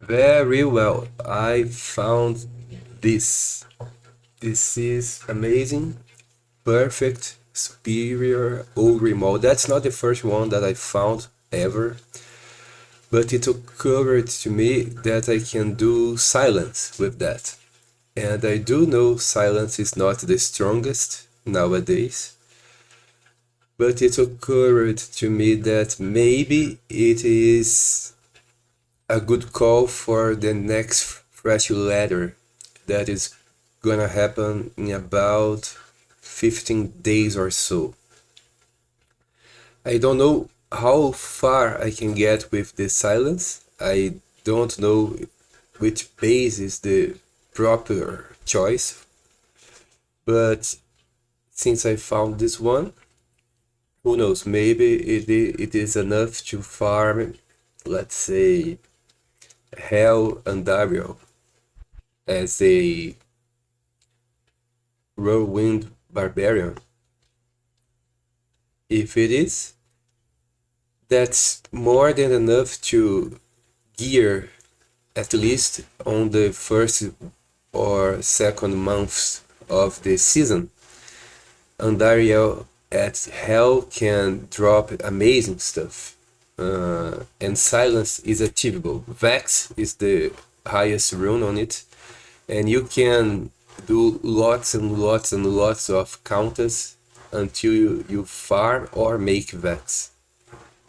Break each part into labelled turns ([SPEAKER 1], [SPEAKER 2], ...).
[SPEAKER 1] Very well. I found this. This is amazing, perfect, superior Ogre Maul. That's not the first one that I found ever, but it occurred to me that I can do silence with that. And I do know silence is not the strongest nowadays, but it occurred to me that maybe it is a good call for the next fresh ladder that is gonna happen in about 15 days or so. I don't know how far I can get with the silence. I don't know which base is the proper choice, but since I found this one, who knows, maybe it is enough to farm, let's say, Hell and Dario as a whirlwind barbarian. If it is, that's more than enough to gear at least on the first or second months of the season. Andariel at Hell can drop amazing stuff. And Silence is achievable. Vex is the highest rune on it, and you can do lots and lots and lots of counters until you farm or make Vex.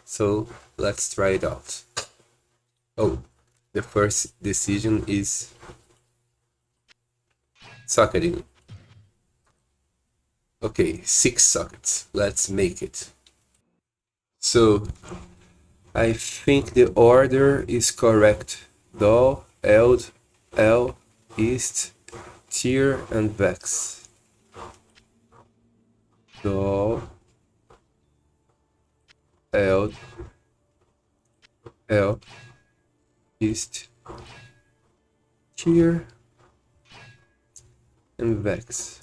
[SPEAKER 1] So let's try it out. Oh, the first decision is socketing. Okay, 6 sockets. Let's make it. So I think the order is correct. Do, Eld, El, East, Tier, and Vex. Do, Eld, El, East, Tier, and Vex.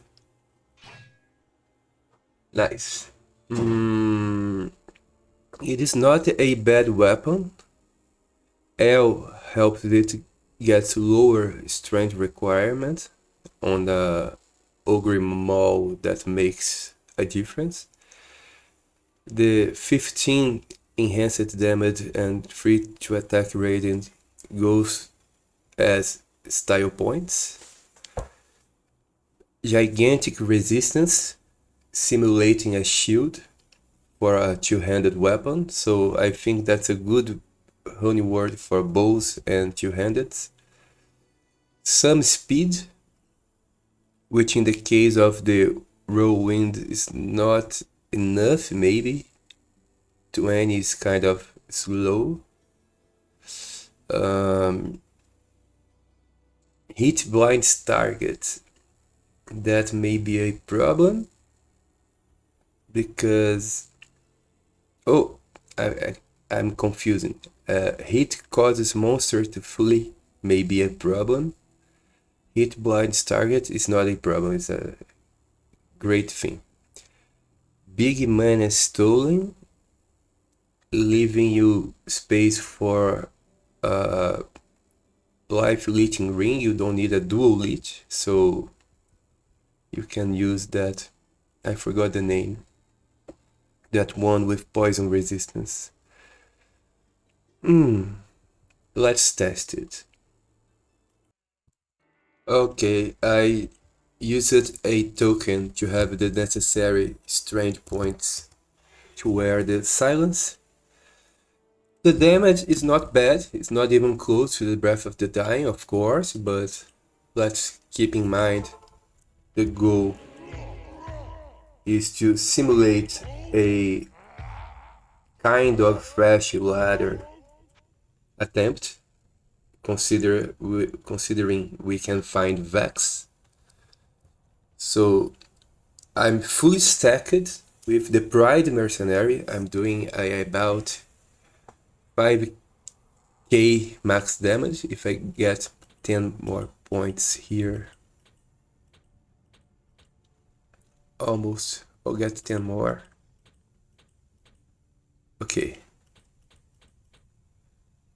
[SPEAKER 1] Nice. It is not a bad weapon. L helps it get lower strength requirement on the Ogre Maul that makes a difference. The 15 enhanced damage and 3 to attack rating goes as style points. Gigantic resistance, simulating a shield for a two-handed weapon, so I think that's a good honey word for bows and two-handed. Some speed, which in the case of the whirlwind is not enough, maybe. 20 is kind of slow. Hit blinds target. That may be a problem because I'm confusing. Hit causes monster to flee may be a problem. Hit blinds target is not a problem, it's a great thing. Big mana stolen, leaving you space for life leeching ring. You don't need a dual leech, so you can use that. I forgot the name. That one with poison resistance. Let's test it. Okay, I used a token to have the necessary strength points to wear the silence. The damage is not bad, it's not even close to the Breath of the Dying, of course, but let's keep in mind the goal is to simulate a kind of fresh ladder attempt, considering we can find Vex. So I'm fully stacked with the Pride Mercenary. I'm doing about 5k max damage if I get 10 more points here. Almost, I'll get 10 more. Okay.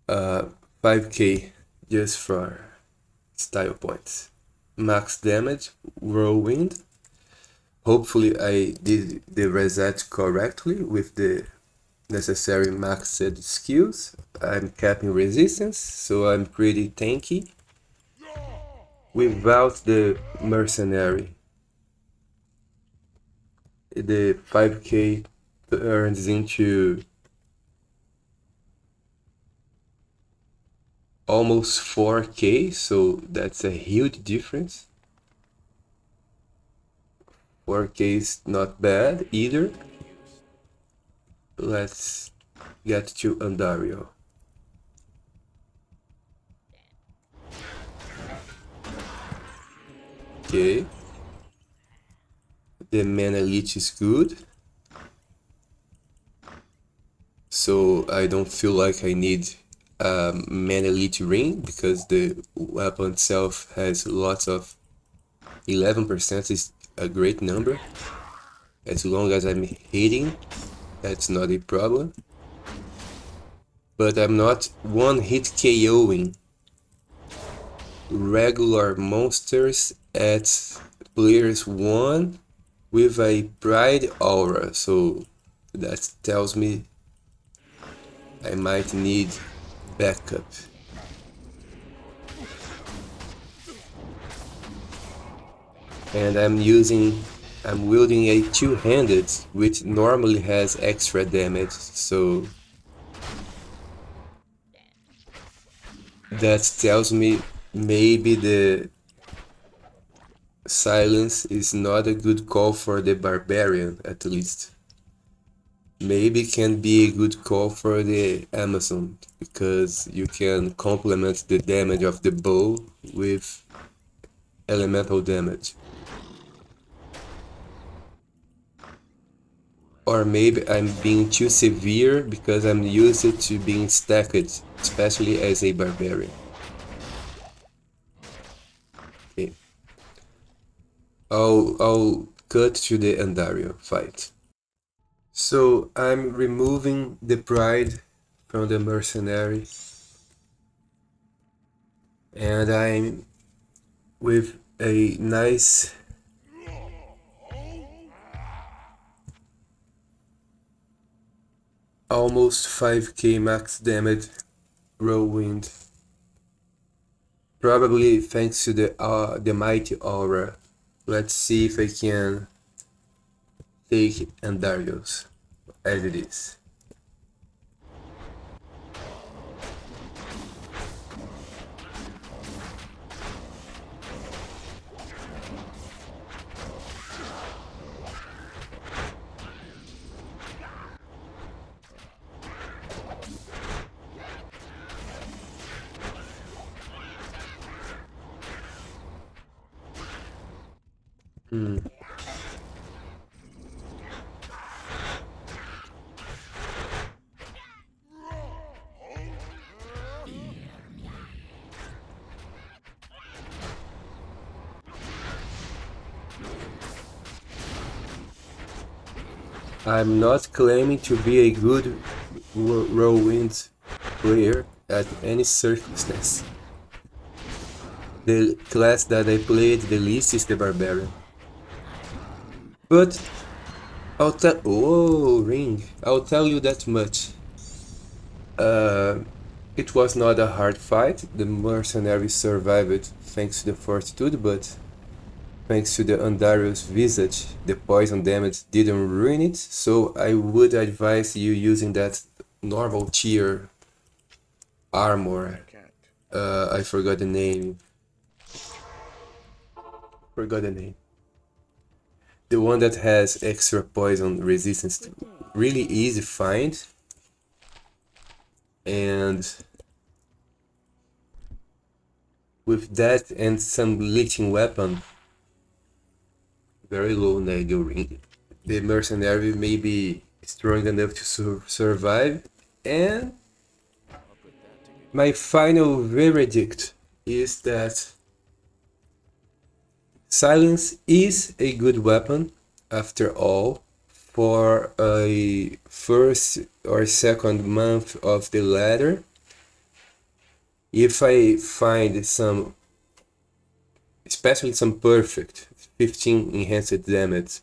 [SPEAKER 1] 5k just for style points. Max damage, whirlwind. Hopefully I did the reset correctly with the necessary maxed skills. I'm capping resistance, so I'm pretty tanky. Without the mercenary, the 5k turns into almost 4k, so that's a huge difference. 4k is not bad either. Let's get to Andario. Okay. The mana leech is good. So I don't feel like I need a mana leech ring because the weapon itself has lots of 11% is a great number. As long as I'm hitting, that's not a problem. But I'm not one hit KOing regular monsters at players 1 with a pride aura, so that tells me I might need backup. And I'm wielding a two-handed, which normally has extra damage, so that tells me maybe the silence is not a good call for the barbarian, at least. Maybe can be a good call for the Amazon, because you can complement the damage of the bow with elemental damage. Or maybe I'm being too severe because I'm used to being stacked, especially as a barbarian. Okay. I'll cut to the Andario fight. So I'm removing the pride from the mercenary, and I'm with a nice almost 5k max damage whirlwind, probably thanks to the mighty aura. Let's see if I can take Andarios as it is. I'm not claiming to be a good whirlwind player at any circumstance. The class that I played the least is the barbarian. But ring. I'll tell you that much. It was not a hard fight. The mercenaries survived thanks to the fortitude, but thanks to the Andario's visage, the poison damage didn't ruin it, so I would advise you using that normal tier armor. I forgot the name. The one that has extra poison resistance. Really easy find. And with that and some leeching weapon, very low Nigel ring, the mercenary may be strong enough to survive. And my final verdict is that silence is a good weapon after all for a first or second month of the ladder. If I find some, especially some perfect 15 enhanced damage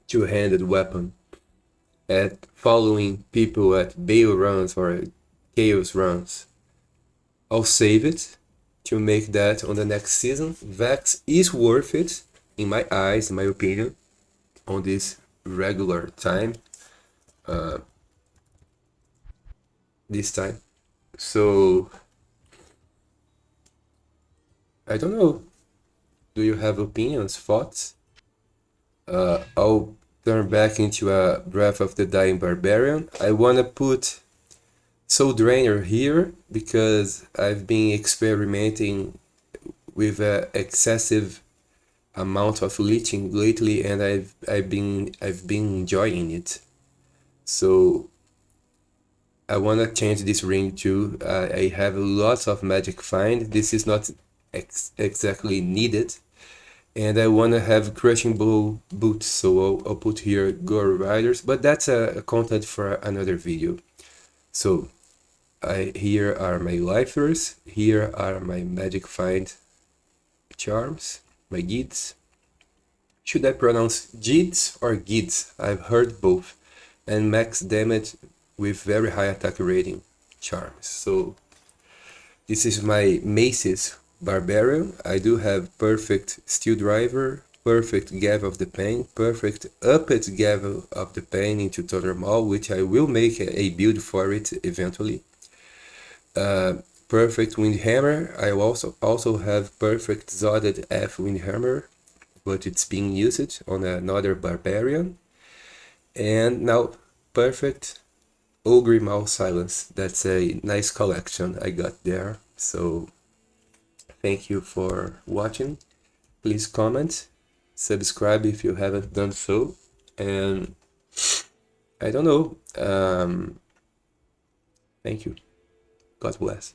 [SPEAKER 1] two-handed weapon at following people at Bale runs or Chaos runs, I'll save it to make that on the next season. Vex is worth it, in my eyes, in my opinion, on this regular time. This time. So, I don't know. Do you have opinions, thoughts? I'll turn back into a Breath of the Dying Barbarian. I wanna put Soul Drainer here because I've been experimenting with an excessive amount of leeching lately, and I've been enjoying it. So I wanna change this ring too. I have lots of magic find. This is not exactly needed, and I wanna have crushing blow boots. So I'll put here Gore Riders, but that's a content for another video. So here are my lifers. Here are my magic find charms, my gids. Should I pronounce gids or gids? I've heard both. And max damage with very high attack rating charms. So this is my Mace's Barbarian. I do have perfect Steel Driver, perfect Gavel of the Pain, perfect Upped Gavel of the Pain into Ogre Maul, which I will make a build for it eventually. Perfect Windhammer. I also have perfect Zodded F Windhammer, but it's being used on another Barbarian. And now perfect Ogre Maul Silence. That's a nice collection I got there. So thank you for watching. Please comment, subscribe if you haven't done so, and I don't know. Thank you. God bless.